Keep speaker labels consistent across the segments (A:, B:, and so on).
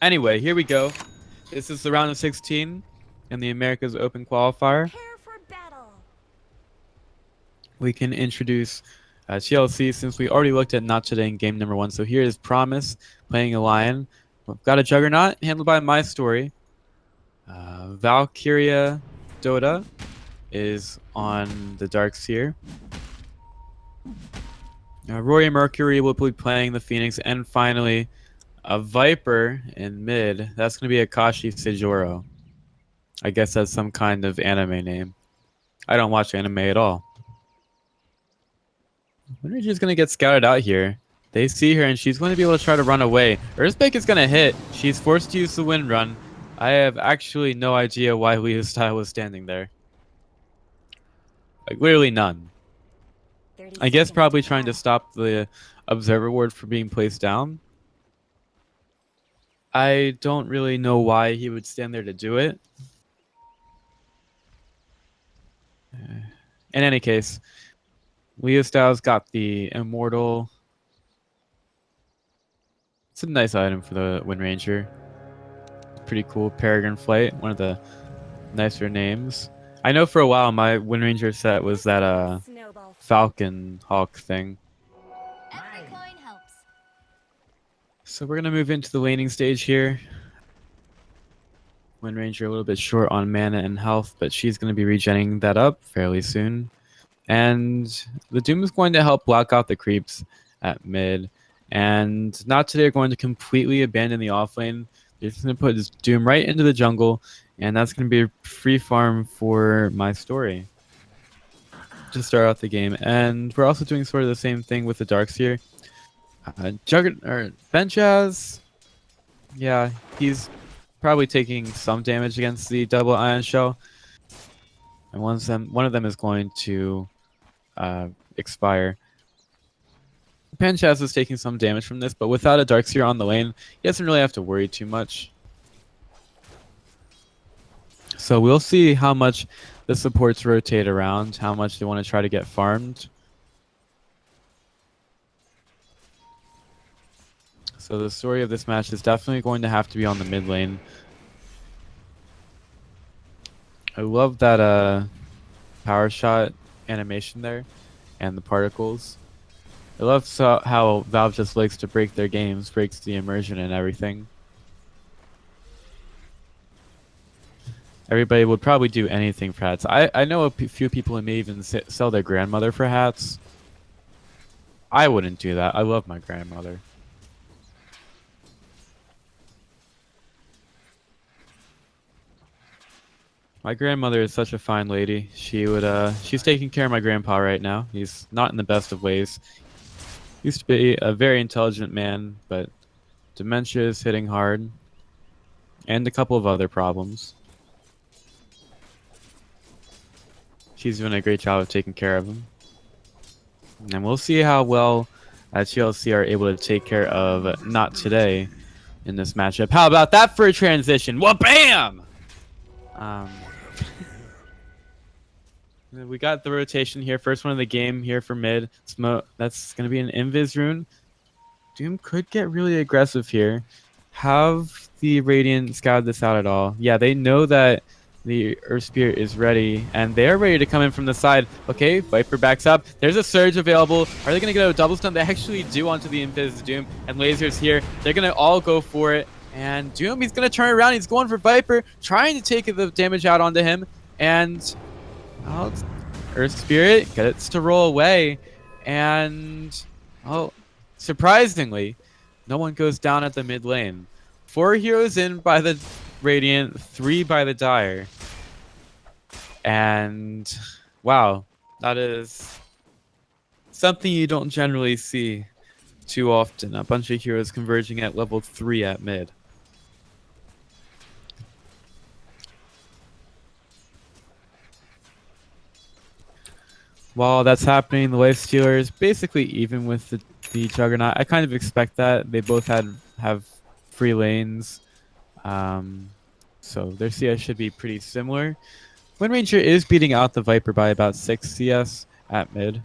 A: Anyway, here we go. This is the round of 16 in the America's Open Qualifier.
B: Prepare for battle.
A: We can introduce TLC since we already looked at Not Today in game number 1. So here is Promise playing a Lion. We've got a Juggernaut handled by My Story. Valkyria Dota is on the Dark Seer. Rory Mercury will be playing the Phoenix. And finally, a Viper in mid. That's going to be Akashi Sejuro. I guess that's some kind of anime name. I don't watch anime at all. Windrager's going to get scouted out here. They see her and she's going to be able to try to run away. Earthquake is going to hit. She's forced to use the wind run. I have actually no idea why Leo's style was standing there. Like, literally none. I guess probably trying to stop the observer ward from being placed down. I don't really know why he would stand there to do it. In any case, Leo Styles got the Immortal. It's a nice item for the Wind Ranger. Pretty cool. Peregrine Flight, one of the nicer names. I know for a while my Wind Ranger set was that Falcon Hawk thing.
B: Every coin helps.
A: So we're going to move into the laning stage here. Wind Ranger a little bit short on mana and health, but she's going to be regenerating that up fairly soon. And the Doom is going to help block out the creeps at mid. And Not Today are going to completely abandon the offlane. They're just going to put this Doom right into the jungle, and that's going to be a free farm for My Story to start out the game. And we're also doing sort of the same thing with the Darkseer. Benchaz, yeah, he's probably taking some damage against the double ion shell, and one of them is going to expire. Benchaz is taking some damage from this, but without a Darkseer on the lane, he doesn't really have to worry too much. So we'll see how much the supports rotate around, how much they want to try to get farmed. So the story of this match is definitely going to have to be on the mid lane. I love that power shot animation there and the particles. I love how Valve just likes to break their games, breaks the immersion and everything. Everybody would probably do anything for hats. I know a few people who may even sell their grandmother for hats. I wouldn't do that. I love my grandmother. My grandmother is such a fine lady. She's taking care of my grandpa right now. He's not in the best of ways. Used to be a very intelligent man, but dementia is hitting hard. And a couple of other problems. She's doing a great job of taking care of him. And we'll see how well TLC are able to take care of Not Today in this matchup. How about that for a transition? Well, bam! We got the rotation here. First one of the game here for mid. Smoke. That's going to be an Invis rune. Doom could get really aggressive here. Have the Radiant scouted this out at all? Yeah, they know that the Earth Spirit is ready, and they're ready to come in from the side. Okay, Viper backs up. There's a Surge available. Are they going to get a double stun? They actually do onto the Invis Doom, and Laser's here. They're going to all go for it. And Doom, he's going to turn around. He's going for Viper, trying to take the damage out onto him. And well, Earth Spirit gets to roll away. And, oh, surprisingly, no one goes down at the mid lane. 4 heroes in by the Radiant, 3 by the Dire. And, wow, that is something you don't generally see too often. A bunch of heroes converging at level 3 at mid. While that's happening, the Life Stealer is basically even with the Juggernaut. I kind of expect that. They both have free lanes. So their CS should be pretty similar. Wind Ranger is beating out the Viper by about 6 CS at mid.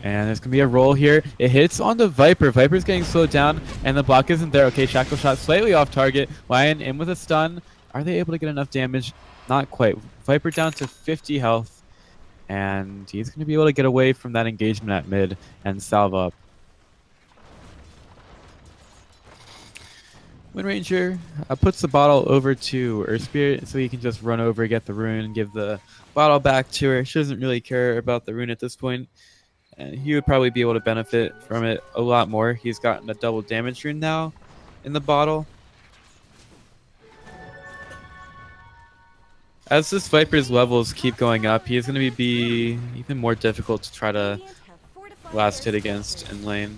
A: And there's going to be a roll here. It hits on the Viper. Viper's getting slowed down, and the block isn't there. Okay, Shackle Shot slightly off target. Lion in with a stun. Are they able to get enough damage? Not quite. Viper down to 50 health, and he's going to be able to get away from that engagement at mid and salve up. Wind Ranger puts the bottle over to Earth Spirit so he can just run over, get the rune, and give the bottle back to her. She doesn't really care about the rune at this point, and he would probably be able to benefit from it a lot more. He's gotten a double damage rune now in the bottle. As this Viper's levels keep going up, he is going to be even more difficult to try to last hit against in lane.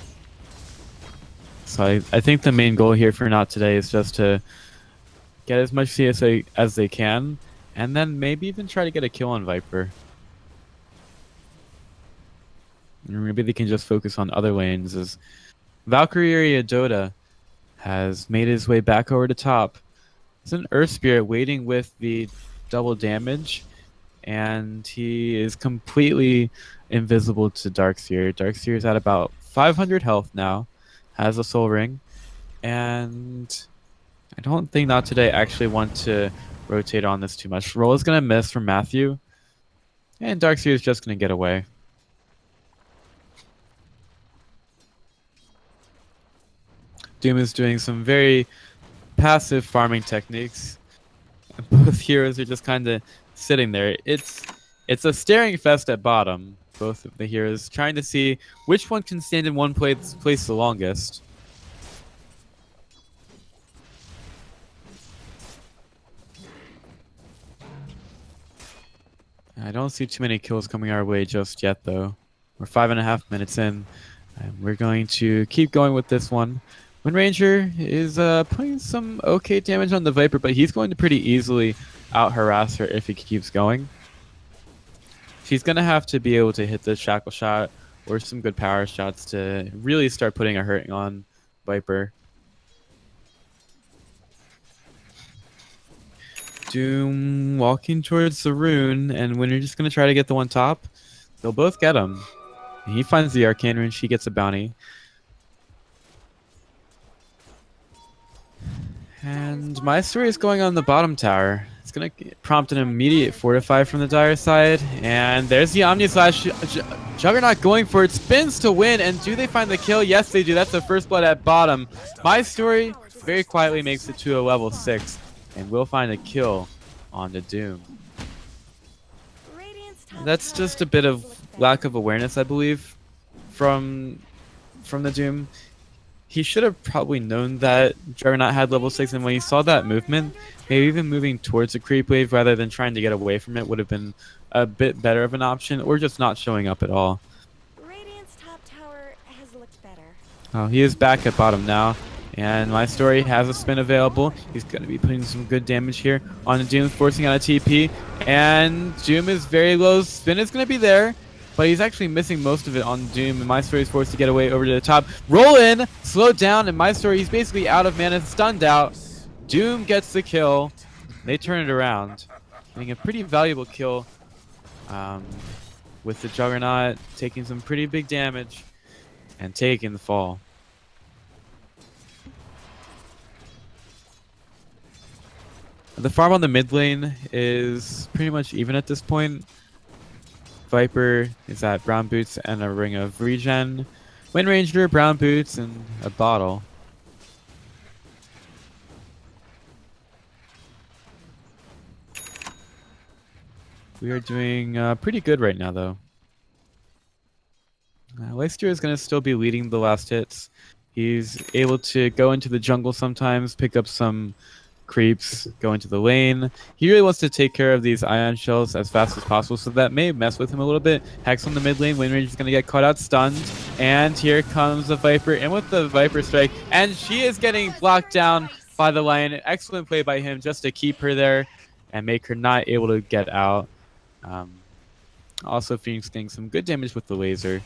A: So I think the main goal here for Not Today is just to get as much CSA as they can, and then maybe even try to get a kill on Viper. Or maybe they can just focus on other lanes, as Valkyrie or Dota has made his way back over to top. It's an Earth Spirit waiting with the double damage, and he is completely invisible to Darkseer. Darkseer is at about 500 health now, has a soul ring, and I don't think Not Today actually want to rotate on this too much. Roll is going to miss from Matthew, and Darkseer is just going to get away. Doom is doing some very passive farming techniques. Both heroes are just kind of sitting there. It's a staring fest at bottom. Both of the heroes trying to see which one can stand in one place the longest. I don't see too many kills coming our way just yet, though. We're 5.5 minutes in, and we're going to keep going with this one. Wind Ranger is putting some okay damage on the Viper, but he's going to pretty easily out-harass her if he keeps going. She's going to have to be able to hit the Shackle Shot or some good power shots to really start putting a hurting on Viper. Doom walking towards the rune, and when you're just going to try to get the one top, they'll both get him. And he finds the Arcane Rune, she gets a bounty. And my story is going on the bottom tower. It's going to prompt an immediate fortify from the Dire side. And there's the Omni Slash. Juggernaut going for it. Spins to win. And do they find the kill? Yes, they do. That's the first blood at bottom. My story very quietly makes it to a level 6. And will find a kill on the Doom. That's just a bit of lack of awareness, I believe, from the Doom. He should have probably known that Juggernaut had level 6, and when he saw that movement, maybe even moving towards a creep wave rather than trying to get away from it would have been a bit better of an option, or just not showing up at all.
B: Radiant's top tower has looked better.
A: Oh, he is back at bottom now, and my story has a spin available. He's going to be putting some good damage here on the Doom, forcing out a TP, and Doom is very low. Spin is going to be there, but he's actually missing most of it on Doom, and My Story is forced to get away over to the top. Roll in, slow down, and My Story, he's basically out of mana, stunned out. Doom gets the kill. They turn it around, getting a pretty valuable kill with the Juggernaut taking some pretty big damage and taking the fall. The farm on the mid lane is pretty much even at this point. Viper is at brown boots and a ring of regen. Wind Ranger, brown boots, and a bottle. We are doing pretty good right now, though. Leicester is going to still be leading the last hits. He's able to go into the jungle sometimes, pick up some creeps, go into the lane. He really wants to take care of these ion shells as fast as possible, so that may mess with him a little bit. Hex on the mid lane. Wind Ranger is going to get caught out stunned. And here comes the Viper in with the Viper strike. And she is getting blocked down by the Lion. Excellent play by him just to keep her there and make her not able to get out. Also, Phoenix getting some good damage with the laser.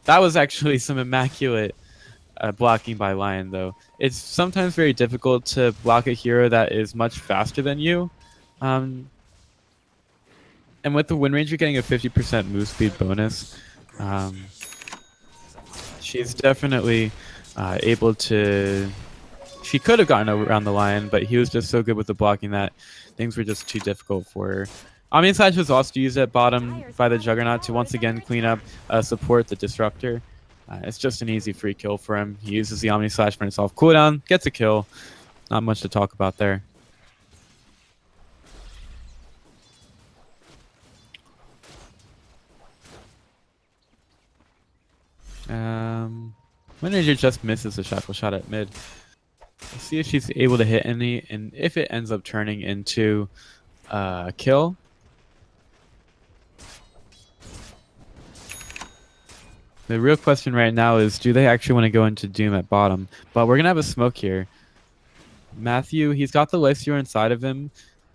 A: That was actually some immaculate blocking by Lion, though. It's sometimes very difficult to block a hero that is much faster than you. And with the Wind Ranger getting a 50% move speed bonus, she's definitely able to. She could have gotten around the line, but he was just so good with the blocking that things were just too difficult for her. Omni Slash was also used at bottom by the Juggernaut to once again clean up, support the Disruptor. It's just an easy free kill for him. He uses the Omni Slash when it's off cooldown, gets a kill. Not much to talk about there. Windranger just misses a shackle shot at mid. Let's see if she's able to hit any, and if it ends up turning into a kill. The real question right now is, do they actually want to go into Doom at bottom? But we're going to have a smoke here. Matthew, he's got the Lifestealer inside of him.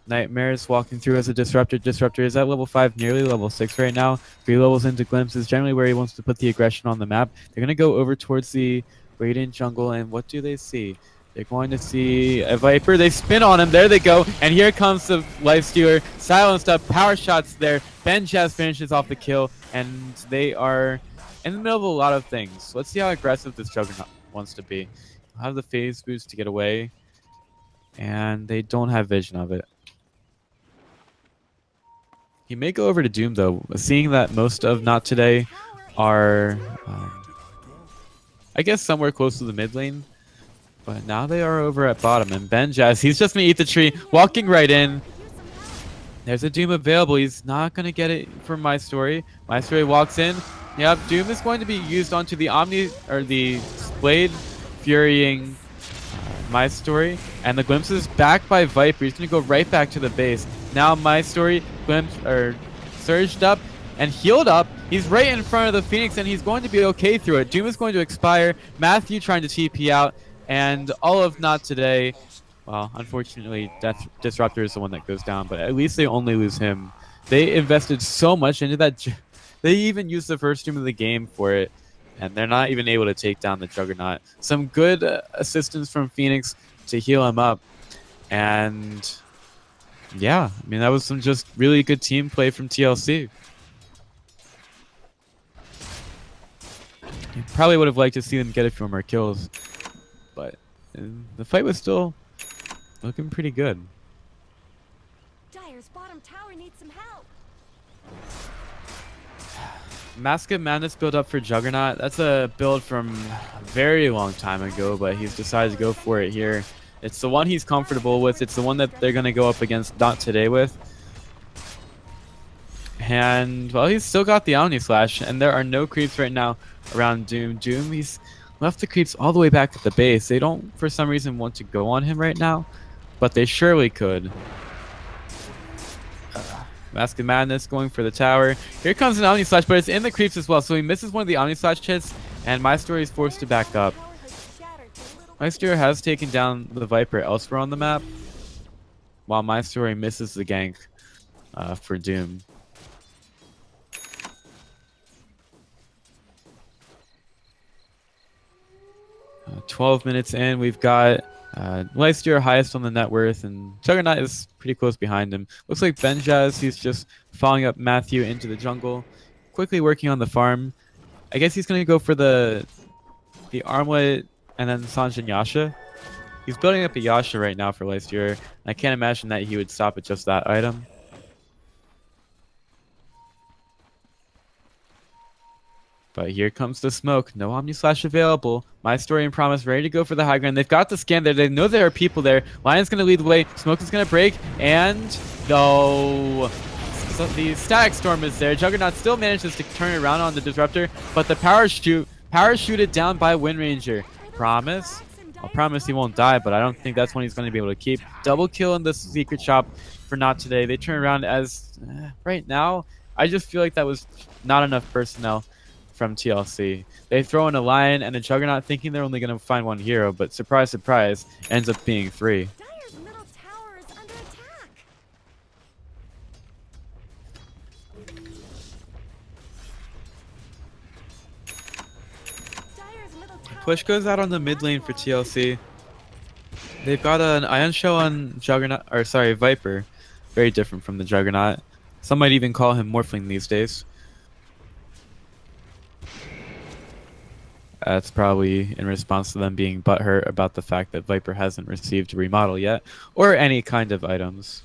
A: Nightmare is walking through as a Disruptor. Disruptor is at level 5, nearly level 6 right now. 3 levels into Glimpse is generally where he wants to put the aggression on the map. They're going to go over towards the Radiant jungle, and what do they see? They're going to see a Viper. They spin on him. There they go. And here comes the Lifestealer. Silenced up. Power shots there. Benjaz finishes off the kill, and they are in the middle of a lot of things. Let's see how aggressive this Juggernaut wants to be. They'll have the phase boost to get away, and they don't have vision of it. He may go over to Doom, though, seeing that most of Not Today are, I guess, somewhere close to the mid lane. But now they are over at bottom, and Benjaz, he's just going to eat the tree, walking right in. There's a Doom available. He's not going to get it from My Story. My Story walks in. Yep, Doom is going to be used onto the Omni, or the Blade Furying My Story, and the Glimpse is back by Viper. He's going to go right back to the base. Now My Story, Glimpse, surged up and healed up. He's right in front of the Phoenix, and he's going to be okay through it. Doom is going to expire. Matthew trying to TP out, and all of Not Today. Well, unfortunately, Disruptor is the one that goes down, but at least they only lose him. They invested so much into that. They even used the first Doom of the game for it, and they're not even able to take down the Juggernaut. Some good assistance from Phoenix to heal him up, and yeah, I mean, that was some just really good team play from TLC. Probably would have liked to see them get a few more kills, but the fight was still looking pretty good.
B: Dire's bottom tower needs some help.
A: Mask of Madness build up for Juggernaut. That's a build from a very long time ago, but he's decided to go for it here. It's the one he's comfortable with. It's the one that they're going to go up against Not Today with. And, well, he's still got the Omni Slash, and there are no creeps right now around Doom. Doom, he's left the creeps all the way back at the base. They don't, for some reason, want to go on him right now, but they surely could. Mask of Madness going for the tower. Here comes an Omni Slash, but it's in the creeps as well, so he misses one of the Omni Slash hits, and My Story is forced to back up. My Story has taken down the Viper elsewhere on the map, while My Story misses the gank for Doom. 12 minutes in, we've got Lifestealer highest on the net worth, and Juggernaut is pretty close behind him. Looks like Benjaz, he's just following up Matthew into the jungle, quickly working on the farm. I guess he's going to go for the Armlet and then Sanjin Yasha. He's building up a Yasha right now for Lifestealer. I can't imagine that he would stop at just that item. But here comes the smoke. No Omni Slash available. My Story and Promise ready to go for the high ground. They've got the scan there. They know there are people there. Lion's going to lead the way. Smoke is going to break. And no. So the Static Storm is there. Juggernaut still manages to turn it around on the Disruptor. But the parachuted down by Windranger. Promise. I'll promise he won't die, but I don't think that's one he's going to be able to keep. Double kill in the secret shop for Not Today. They turn around as right now. I just feel like that was not enough personnel from TLC. They throw in a Lion and a Juggernaut thinking they're only going to find one hero, but surprise, surprise, ends up being 3.
B: Dire's middle tower is under attack. Dire's middle tower
A: Push goes out on the mid lane for TLC. They've got an Ion Shell on Juggernaut, or sorry, Viper. Very different from the Juggernaut. Some might even call him Morphling these days. That's probably in response to them being butthurt about the fact that Viper hasn't received a remodel yet, or any kind of items.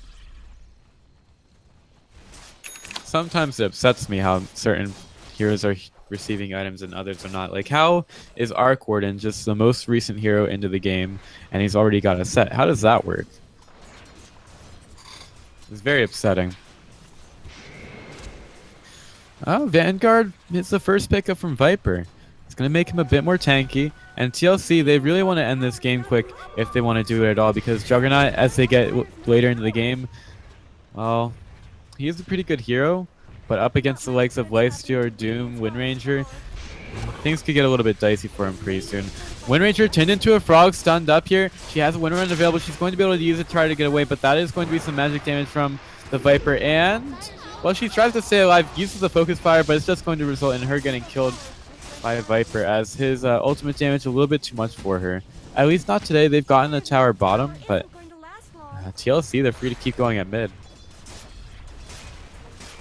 A: Sometimes it upsets me how certain heroes are receiving items and others are not. Like, how is Arc Warden just the most recent hero into the game, and he's already got a set? How does that work? It's very upsetting. Oh, Vanguard is the first pickup from Viper. It's going to make him a bit more tanky. And TLC, they really want to end this game quick if they want to do it at all, because Juggernaut, as they get later into the game, well, he is a pretty good hero, but up against the likes of Lifestealer, Doom, Windranger, things could get a little bit dicey for him pretty soon. Windranger turned into a frog, stunned up here. She has a Windrun available. She's going to be able to use it to try to get away, but that is going to be some magic damage from the Viper. And, well, she tries to stay alive, uses the focus fire, but it's just going to result in her getting killed by a Viper, as his ultimate damage a little bit too much for her. At least not today. They've gotten the tower bottom, but TLC, they're free to keep going at mid.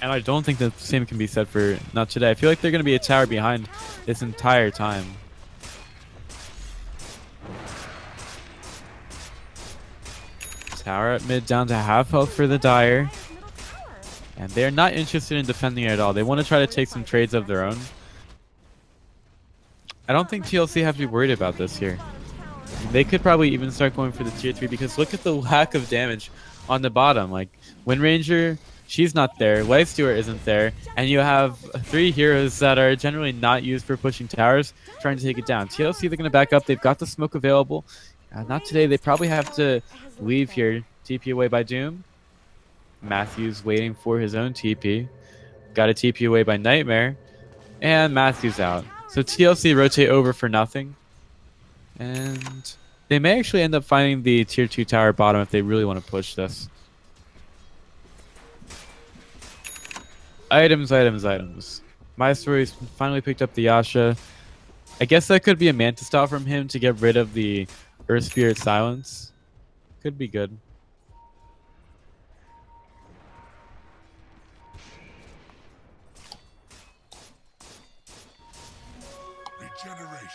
A: And I don't think the same can be said for not today. I feel like they're going to be a tower behind this entire time. Tower at mid down to half health for the Dire. And they're not interested in defending it at all. They want to try to take some trades of their own. I don't think TLC have to be worried about this here. They could probably even start going for the tier 3 because look at the lack of damage on the bottom. Like, Windranger, she's not there. Lifestealer isn't there. And you have 3 heroes that are generally not used for pushing towers, trying to take it down. TLC, they're going to back up. They've got the smoke available. Not today. They probably have to leave here. TP away by Doom. Matthews waiting for his own TP. Got a TP away by Nightmare. And Matthews out. So TLC rotate over for nothing. And they may actually end up finding the tier 2 tower bottom if they really want to push this. Items, items, items. My story's finally picked up the Yasha. I guess that could be a Manta style from him to get rid of the Earth Spirit Silence. Could be good.
C: Regeneration.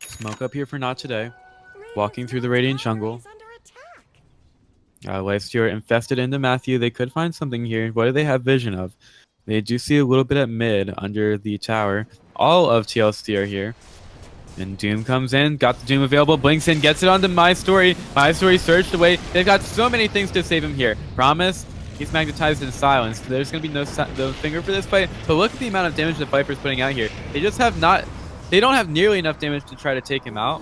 A: Smoke up here for not today. Walking through the Radiant Jungle. Lifestealer infested into Matthew. They could find something here. What do they have vision of? They do see a little bit at mid under the tower. All of TLC are here. And Doom comes in, got the Doom available, blinks in, gets it onto My Story. My Story surged away. They've got so many things to save him here. Promise, he's magnetized in silence. There's going to be no finger for this fight. But look at the amount of damage that Viper's putting out here. They just have not... They don't have nearly enough damage to try to take him out.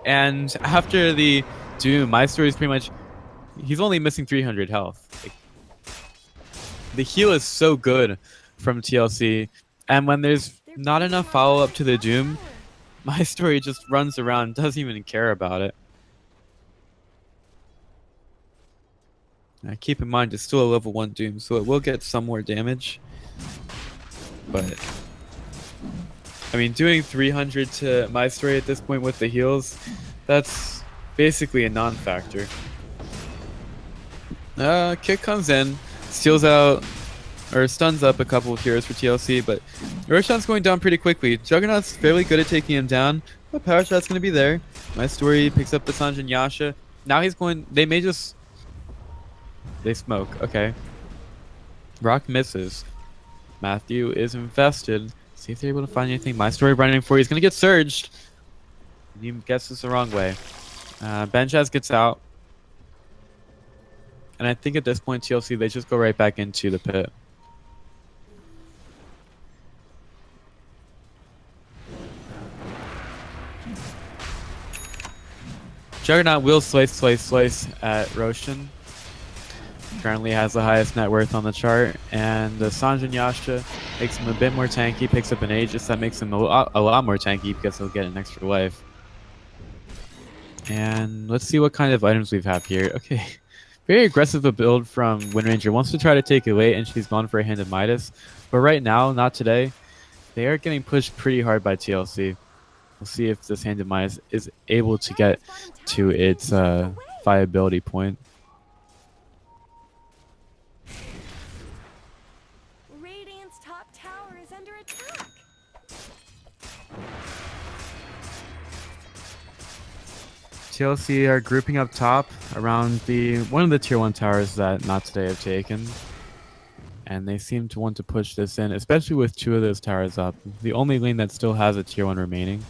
A: And after the Doom, My Story is pretty much... He's only missing 300 health. Like, the heal is so good from TLC. And when there's not enough follow-up to the Doom, My Story just runs around, doesn't even care about it. Now, keep in mind, it's still a level 1 Doom, so it will get some more damage. But, I mean, doing 300 to My Story at this point with the heals, that's basically a non-factor. Kick comes in, steals out, or stuns up a couple of heroes for TLC, but Roshan's going down pretty quickly. Juggernaut's fairly good at taking him down, but Power Shot's going to be there. My Story picks up the Sanjin Yasha. Now he's going... They may just... They smoke. Okay. Rock misses. Matthew is infested. See if they're able to find anything. My Story running for... He's going to get surged. He guesses the wrong way. Benchaz gets out. And I think at this point, TLC, they just go right back into the pit. Juggernaut will slice at Roshan. Currently has the highest net worth on the chart. And the Sanjin Yasha makes him a bit more tanky, picks up an Aegis. That makes him a lot more tanky because he'll get an extra life. And let's see what kind of items we have here. Okay. Very aggressive a build from Windranger. Wants to try to take it late, and she's gone for a Hand of Midas. But right now, not today. They are getting pushed pretty hard by TLC. We'll see if this Hand of Midas is able to get to its viability point.
B: top tower is under attack.
A: TLC are grouping up top around one of the tier 1 towers that Not Today have taken. And they seem to want to push this in, especially with 2 of those towers up. The only lane that still has a tier 1 remaining.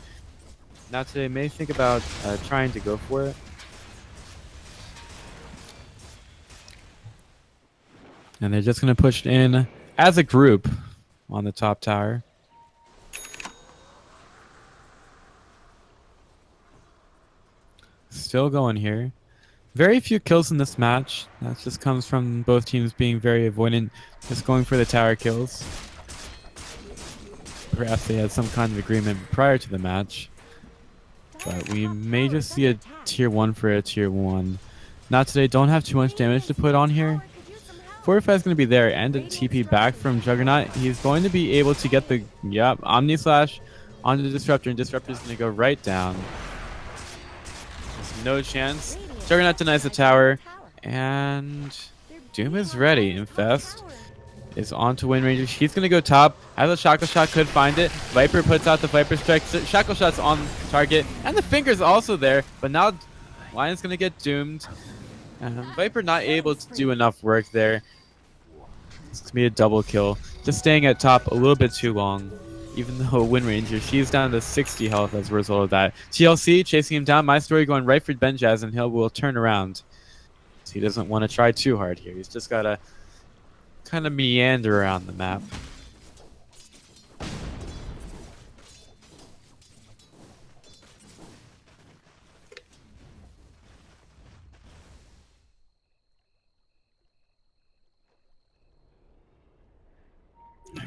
A: Not Today may think about trying to go for it. And they're just going to push in as a group on the top tower. Still going here. Very few kills in this match. That just comes from both teams being very avoidant, just going for the tower kills. Perhaps they had some kind of agreement prior to the match. But we may just see a tier 1 for a tier 1. Not Today don't have too much damage to put on here. Qualifier is going to be there and a TP back from Juggernaut. He's going to be able to get the Omni Slash onto the Disruptor, and Disruptor is going to go right down. There's no chance. Juggernaut denies the tower, and Doom is ready. Infest is on to Wind Ranger. He's going to go top. As a Shackle Shot could find it. Viper puts out the Viper Strike. Shackle Shot's on target, and the Finger's also there, but now Lion's going to get doomed. Viper not able to do enough work there. It's going to be a double kill. Just staying at top a little bit too long. Even though Wind Ranger, she's down to 60 health as a result of that. TLC chasing him down. My Story going right for Benjaz, and he will turn around. So he doesn't want to try too hard here. He's just got to kind of meander around the map.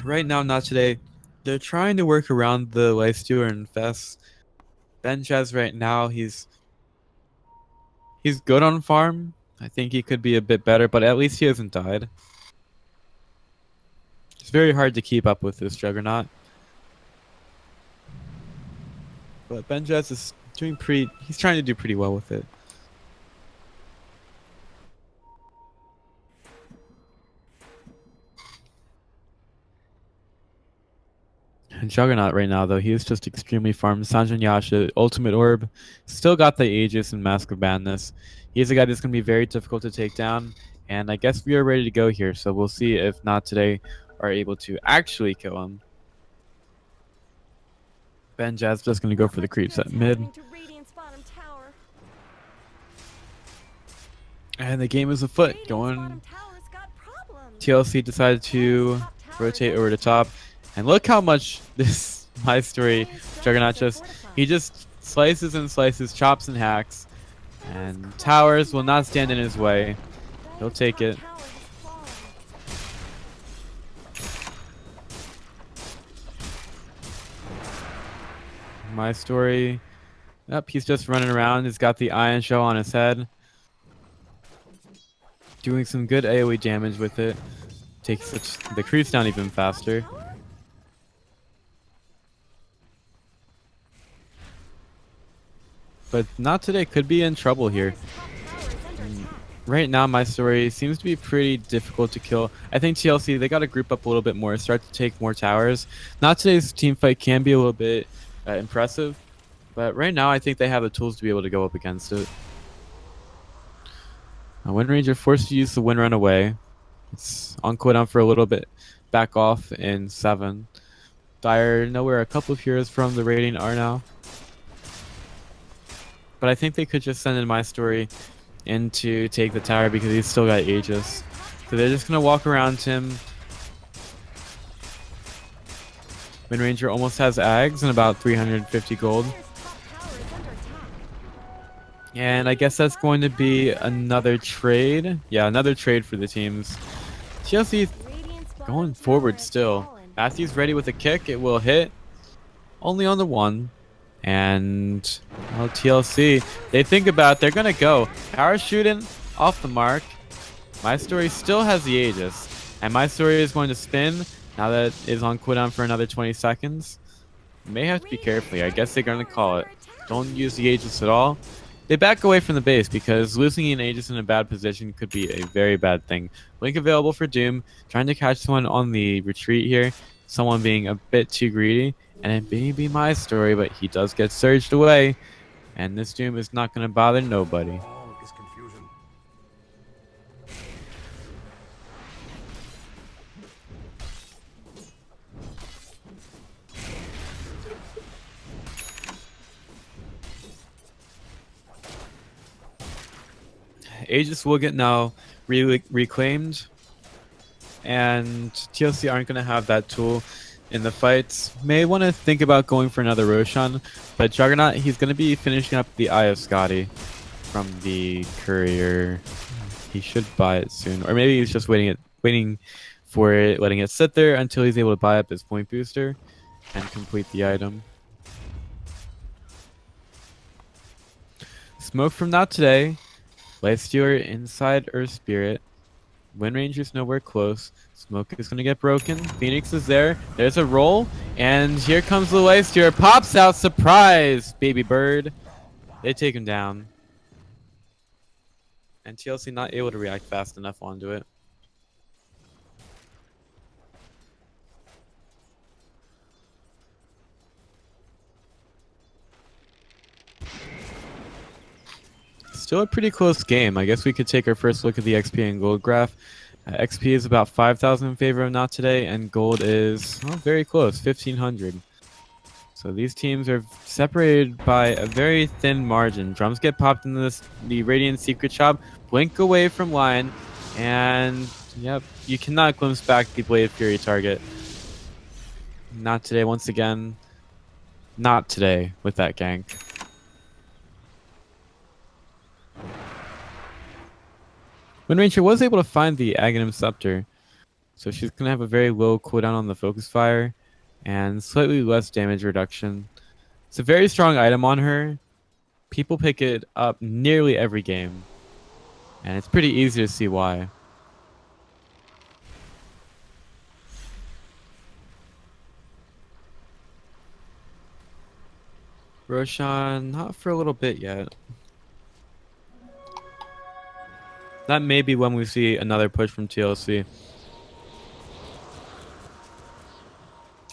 A: Right now, Not Today, they're trying to work around the Lifestealer and Fest. Benjaz right now, he's good on farm. I think he could be a bit better, but at least he hasn't died. It's very hard to keep up with this Juggernaut. But Benjaz is he's trying to do pretty well with it. And Juggernaut right now, though, he is just extremely farmed. Sanjin Yasha, Ultimate Orb, still got the Aegis and Mask of Madness. He's a guy that's going to be very difficult to take down, and I guess we are ready to go here, so we'll see if Not Today are able to actually kill him. Benjaz just going to go for the creeps at mid. And the game is afoot. TLC decided to rotate over to top. And look how much this My Story Juggernaut he just slices and slices, chops and hacks. And towers will not stand in his way. He'll take it. My Story. Yep, he's just running around. He's got the Iron Shell on his head. Doing some good AoE damage with it. Takes the creeps down even faster. But Not Today could be in trouble here. Right now, My Story seems to be pretty difficult to kill. I think TLC, they got to group up a little bit more, start to take more towers. Not Today's team fight can be a little bit impressive, but right now I think they have the tools to be able to go up against it. Wind Ranger forced to use the Wind Run away. It's on cooldown for a little bit, back off in 7. Dire know where a couple of heroes from the rating are now. But I think they could just send in My Story in to take the tower because he's still got Aegis. So they're just going to walk around him. Wind Ranger almost has Ags and about 350 gold. And I guess that's going to be another trade. Yeah, another trade for the teams. TLC going forward still. Matthew's ready with a kick. It will hit. Only on the 1. And well, TLC, they think about it. They're going to go. Power shooting off the mark. My Story still has the Aegis. And My Story is going to spin. Now that it is on cooldown for another 20 seconds. May have to be careful. I guess they're going to call it. Don't use the Aegis at all. They back away from the base because losing an Aegis in a bad position could be a very bad thing. Link available for Doom. Trying to catch someone on the retreat here. someone being a bit too greedy, and it may be my story, but he does get surged away, and this Doom is not going to bother nobody.
C: All is confusion.
A: Aegis will get now reclaimed, and TLC aren't going to have that tool in the fights. May want to think about going for another Roshan, but Juggernaut, he's going to be finishing up the Eye of Scotty from the courier. He should buy it soon, or maybe he's just waiting for it, letting it sit there until he's able to buy up his point booster and complete the item. Smoke from Not Today. Lifestealer inside Earth Spirit. Wind Ranger's nowhere close. Smoke is going to get broken. Phoenix is there. There's a roll. And here comes the Lifestealer. Pops out. Surprise! Baby Bird. They take him down. And TLC not able to react fast enough onto it. Still a pretty close game. I guess we could take our first look at the XP and gold graph. XP is about 5,000 in favor of Not Today, and gold is very close, 1,500. So these teams are separated by a very thin margin. Drums get popped in the Radiant Secret Shop, blink away from line, and yep, you cannot glimpse back the Blade Fury target. Not Today once again. Not Today with that gank. Wind Ranger was able to find the Aghanim Scepter, so she's going to have a very low cooldown on the Focus Fire and slightly less damage reduction. It's a very strong item on her. People pick it up nearly every game, and it's pretty easy to see why. Roshan, not for a little bit yet. That may be when we see another push from TLC.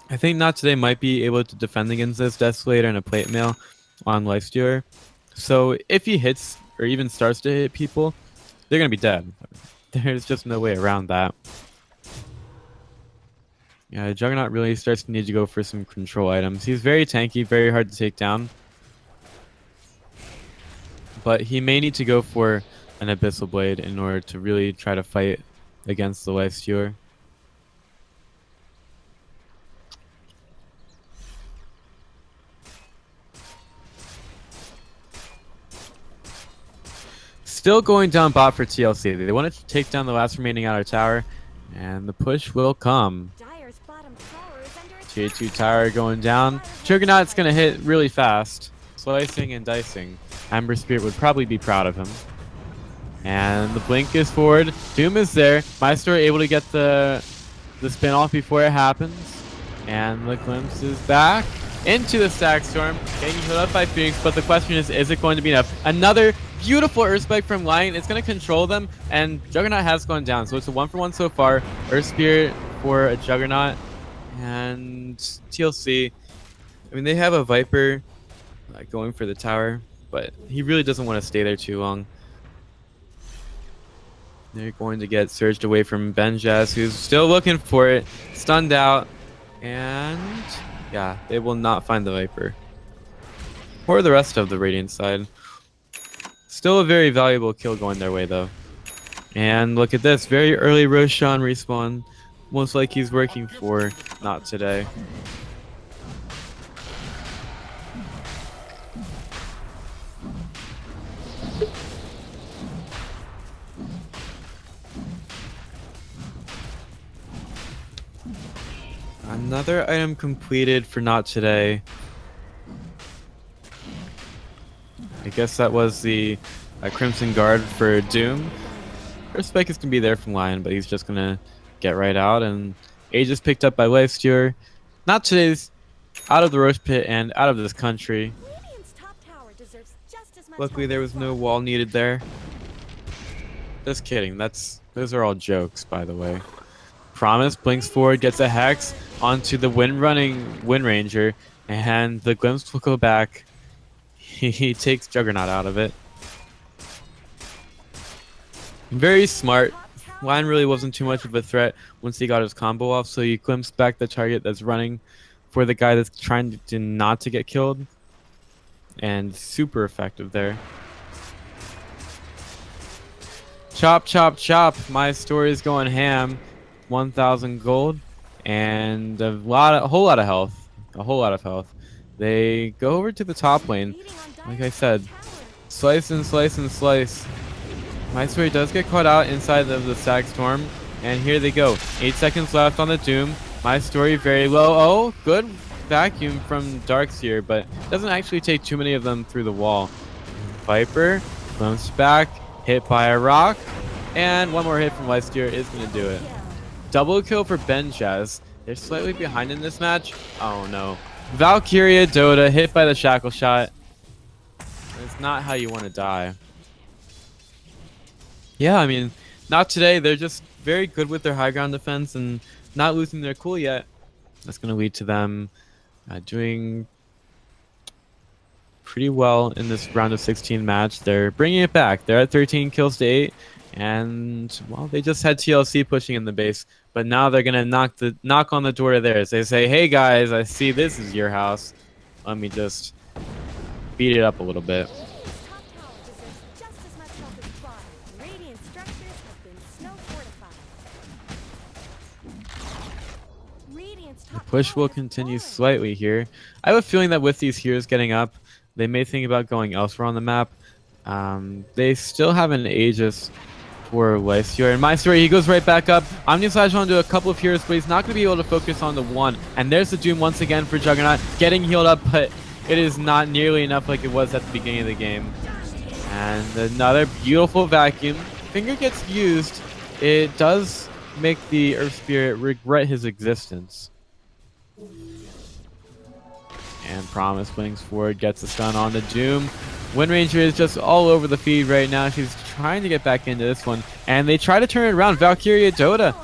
A: I think Not Today might be able to defend against this Desolator and a Plate Mail on Lifestealer. So if he hits or even starts to hit people, they're going to be dead. There's just no way around that. Yeah, Juggernaut really starts to need to go for some control items. He's very tanky, very hard to take down. But he may need to go for an Abyssal Blade in order to really try to fight against the Lifestealer. Still going down bot for TLC. They want to take down the last remaining outer tower, and the push will come.
B: Dyer's bottom tower is under
A: Tier
B: attack.
A: 2 tower going down. Juggernaut's going to hit really fast. Slicing and dicing. Amber Spirit would probably be proud of him. And the blink is forward. Doom is there. Maestro able to get the spin off before it happens. And the glimpse is back into the Stack Storm. Getting healed up by Phoenix, but the question is it going to be enough? Another beautiful Earth Spike from Lion. It's going to control them, and Juggernaut has gone down. So it's a 1-for-1 so far. Earth Spirit for a Juggernaut. And TLC, I mean, they have a Viper going for the tower, but he really doesn't want to stay there too long. They're going to get surged away from Benjaz, who's still looking for it. Stunned out. And yeah, they will not find the Viper. Or the rest of the Radiant side. Still a very valuable kill going their way, though. And look at this. Very early Roshan respawn. Most like he's working for Not Today. Another item completed for Not Today. I guess that was the Crimson Guard for Doom. First spike is going to be there from Lion, but he's just going to get right out. And Aegis picked up by Lifestealer. Not Today's out of the Roche Pit and out of this country.
B: Radiant's top tower deserves just as much
A: Luckily,
B: help
A: there
B: as
A: was no
B: well.
A: wall needed there. Just kidding. Those are all jokes, by the way. Promise blinks forward, gets a Hex onto the Wind Ranger, and the Glimpse will go back. He takes Juggernaut out of it. Very smart. Line really wasn't too much of a threat once he got his combo off, so he glimpsed back the target that's running for the guy that's trying to not to get killed. And super effective there. Chop, chop, chop. My story is going ham. 1,000 gold and a whole lot of health. A whole lot of health. They go over to the top lane. Like I said, slice and slice and slice. My story does get caught out inside of the Stag Storm, and here they go. 8 seconds left on the Doom. My story very low. Oh, good vacuum from Darkseer, but doesn't actually take too many of them through the wall. Viper bounce back, hit by a rock, and one more hit from Lifesteer is going to do it. Double kill for Benjaz. They're slightly behind in this match. Oh no. Valkyria Dota hit by the shackle shot. It's not how you want to die. Yeah, I mean, not today. They're just very good with their high ground defense and not losing their cool yet. That's going to lead to them doing pretty well in this round of 16 match. They're bringing it back. They're at 13 kills to 8. And, well, they just had TLC pushing in the base. But now they're going to knock on the door of theirs. They say, hey, guys, I see this is your house. Let me just beat it up a little bit. The push will continue slightly here. I have a feeling that with these heroes getting up, they may think about going elsewhere on the map. They still have an Aegis for Lifesteer. And my story, he goes right back up. Omnislash onto a couple of heroes, but he's not going to be able to focus on the one. And there's the Doom once again for Juggernaut, getting healed up, but it is not nearly enough like it was at the beginning of the game. And another beautiful vacuum. Finger gets used. It does make the Earth Spirit regret his existence. And Promise wings forward, gets a stun on the Doom. Wind Ranger is just all over the feed right now. She's trying to get back into this one. And they try to turn it around. Valkyria Dota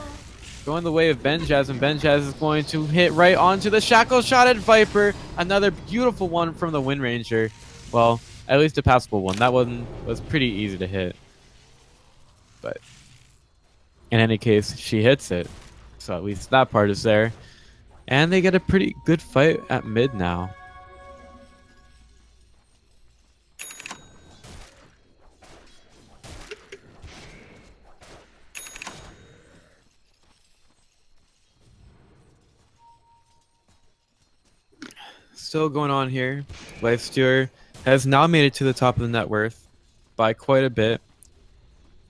A: going the way of Benjaz. And Benjaz is going to hit right onto the shackle shot at Viper. Another beautiful one from the Wind Ranger. Well, at least a passable one. That one was pretty easy to hit. But in any case, she hits it. So at least that part is there. And they get a pretty good fight at mid now. Still going on here. Lifesteer has now made it to the top of the net worth by quite a bit.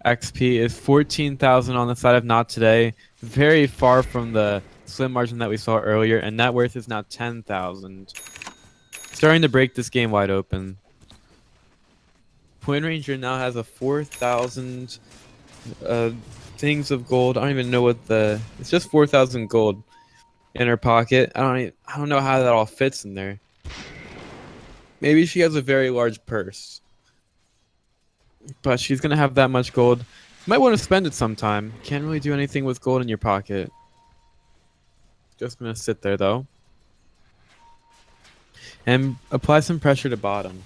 A: XP is 14,000 on the side of Not Today. Very far from the slim margin that we saw earlier, and net worth is now 10,000. Starting to break this game wide open. Wind Ranger now has a 4,000 things of gold. I don't even know what it's just 4,000 gold in her pocket. I don't know how that all fits in there. Maybe she has a very large purse. But she's gonna have that much gold. Might want to spend it sometime. Can't really do anything with gold in your pocket. Just gonna sit there though. And apply some pressure to bottom.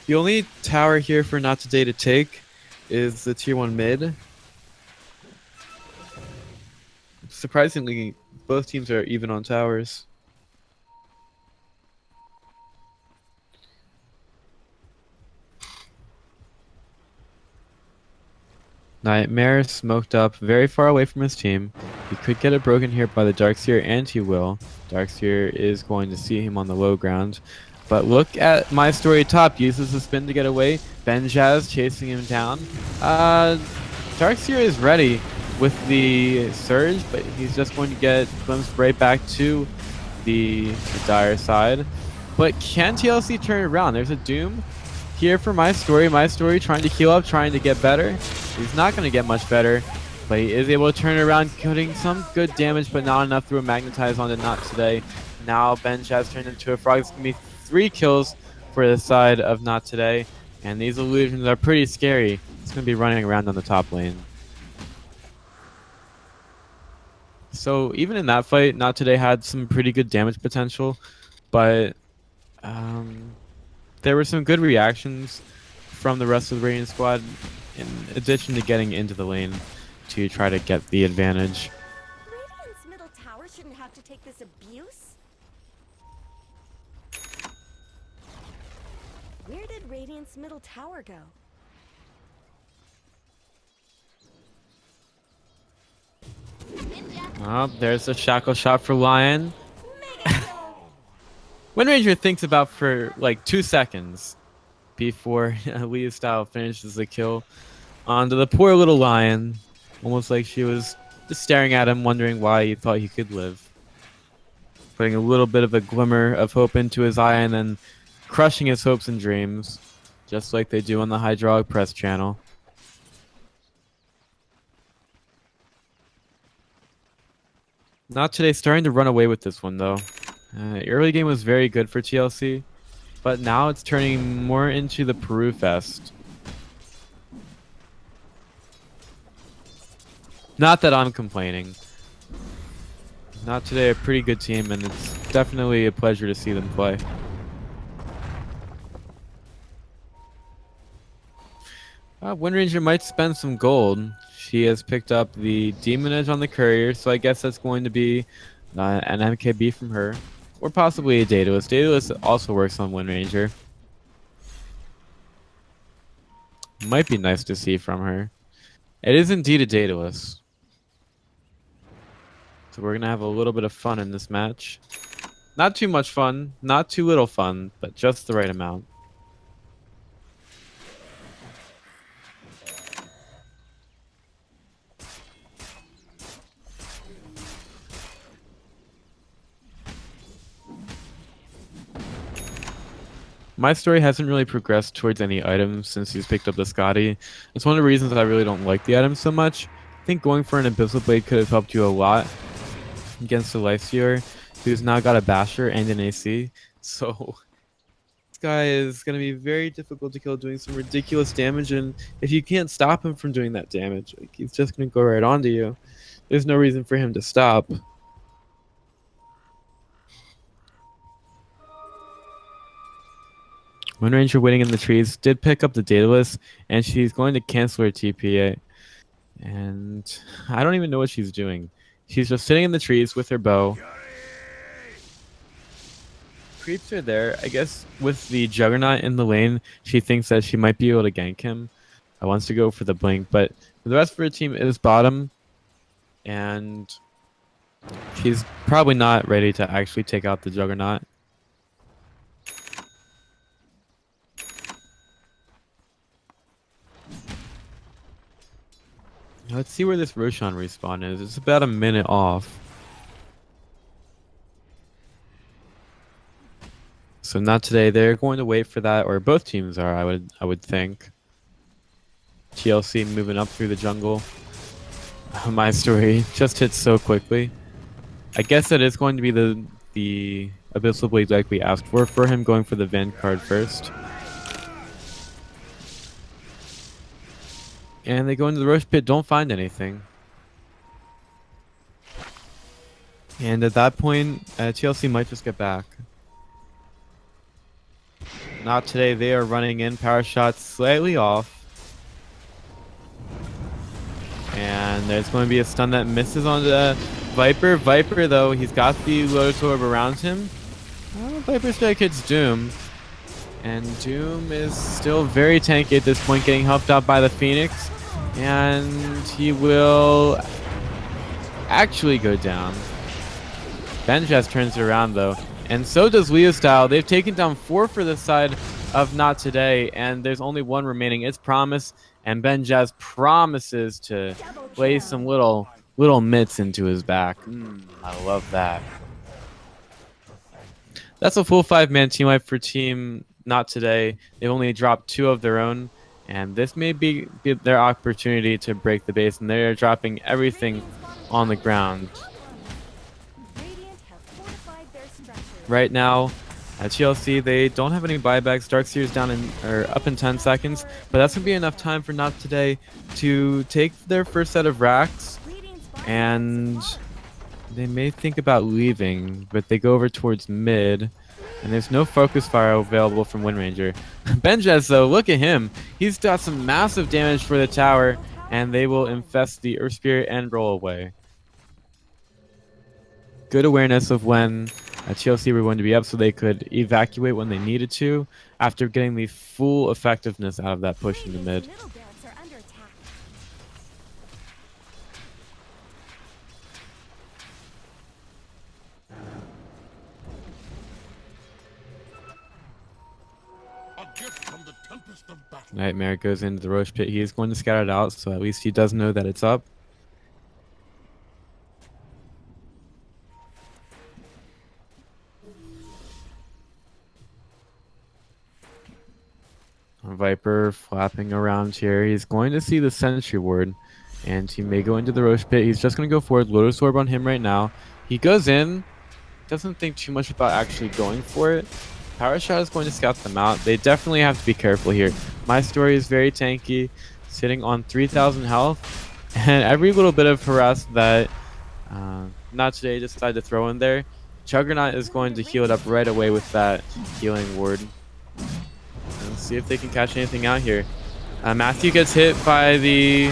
A: The only tower here for Not Today to take is the tier 1 mid. Surprisingly, both teams are even on towers. Nightmare smoked up very far away from his team. He could get it broken here by the Darkseer, and he will. Darkseer is going to see him on the low ground. But look at My Story top. Uses the spin to get away. Benjaz chasing him down. Darkseer is ready with the surge, but he's just going to get glimpsed right back to the dire side. But can TLC turn it around? There's a Doom here for My Story. My Story trying to heal up, trying to get better. He's not going to get much better, but he is able to turn it around, putting some good damage, but not enough through a Magnetize onto Not Today. Now Benj has turned into a frog. It's going to be 3 kills for the side of Not Today, and these illusions are pretty scary. It's going to be running around on the top lane. So even in that fight, Not Today had some pretty good damage potential, but um, there were some good reactions from the rest of the Radiant squad, in addition to getting into the lane to try to get the advantage.
B: Radiant's middle tower shouldn't have to take this abuse. Where did Radiant's middle tower go?
A: Oh, there's a shackle shot for Lion. Wind Ranger thinks about for like 2 seconds before Leah Style finishes the kill onto the poor little Lion, almost like she was just staring at him, wondering why he thought he could live. Putting a little bit of a glimmer of hope into his eye and then crushing his hopes and dreams, just like they do on the Hydraulic Press channel. Not Today, starting to run away with this one though. Early game was very good for TLC, but now it's turning more into the Peru Fest. Not that I'm complaining. Not Today, a pretty good team, and it's definitely a pleasure to see them play. Wind Ranger might spend some gold. She has picked up the Demon Edge on the Courier, so I guess that's going to be an MKB from her. Or possibly a Daedalus. Daedalus also works on Wind Ranger. Might be nice to see from her. It is indeed a Daedalus. So we're going to have a little bit of fun in this match. Not too much fun, not too little fun, but just the right amount. My story hasn't really progressed towards any items since he's picked up the Scotty. It's one of the reasons I really don't like the items so much. I think going for an Abyssal Blade could have helped you a lot against the Lifestealer, who's now got a Basher and an AC. So this guy is going to be very difficult to kill, doing some ridiculous damage, and if you can't stop him from doing that damage, like, he's just going to go right onto you. There's no reason for him to stop. Wind Ranger waiting in the trees did pick up the Daedalus, and she's going to cancel her TPA. And I don't even know what she's doing. She's just sitting in the trees with her bow. Creeps are there. I guess with the Juggernaut in the lane, she thinks that she might be able to gank him. I wants to go for the blink, but the rest of her team is bottom, and she's probably not ready to actually take out the Juggernaut. Let's see where this Roshan respawn is. It's about a minute off. So not today. They're going to wait for that, or both teams are, I would think. TLC moving up through the jungle. My story just hits so quickly. I guess that is going to be the Abyssal Blade like we asked for him going for the Vanguard first. And they go into the Roche Pit, don't find anything. And at that point, TLC might just get back. Not today, they are running in, power shots slightly off. And there's going to be a stun that misses on the Viper. Viper, though, he's got the Lotus Orb around him. Viper strike hits Doom. And Doom is still very tanky at this point, getting helped out by the Phoenix. And he will actually go down. Benjaz turns it around, though. And so does Leo Style. They've taken down 4 for the side of Not Today. And there's only 1 remaining. It's Promise. And Benjaz promises to play some little mitts into his back. I love that. That's a full 5-man team wipe for Team Not Today. They've only dropped 2 of their own, and this may be their opportunity to break the base, and they're dropping everything on the ground. Right now, at TLC, they don't have any buybacks. Darkseer's down up in 10 seconds, but that's going to be enough time for Not Today to take their first set of racks and They may think about leaving, but they go over towards mid, and there's no focus fire available from Wind Ranger. Benjez, though, look at him. He's got some massive damage for the tower, and they will infest the Earth Spirit and roll away. Good awareness of when a TLC were going to be up so they could evacuate when they needed to after getting the full effectiveness out of that push in the mid.
B: Middle barracks are under attack.
C: A gift from the tempest of battle.
A: Nightmare goes into the Roche pit. He is going to scout it out, so at least he does know that it's up. Viper flapping around here. He's going to see the sentry ward, and he may go into the Roche pit. He's just going to go forward. Lotus Orb on him right now. He goes in. Doesn't think too much about actually going for it. Power Shot is going to scout them out. They definitely have to be careful here. My story is very tanky, sitting on 3,000 health, and every little bit of harass that Not Today decided to throw in there, Juggernaut is going to heal it up right away with that healing ward. Let's see if they can catch anything out here. Matthew gets hit by the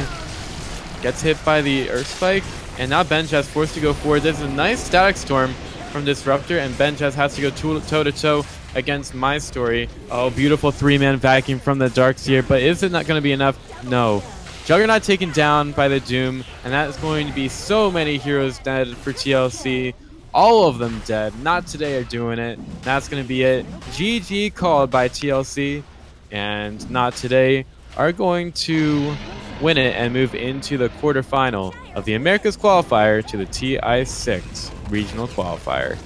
A: Earth Spike, and now Benjaz forced to go forward. There's a nice Static Storm from Disruptor, and Benjaz has to go toe-to-toe against My Story. Oh, beautiful three-man vacuum from the Darkseer, but is it not going to be enough? No. Juggernaut taken down by the Doom, and that is going to be so many heroes dead for TLC. All of them dead. Not Today are doing it. That's going to be it. GG called by TLC, and Not Today are going to win it and move into the quarterfinal of the Americas Qualifier to the TI6 Regional Qualifier.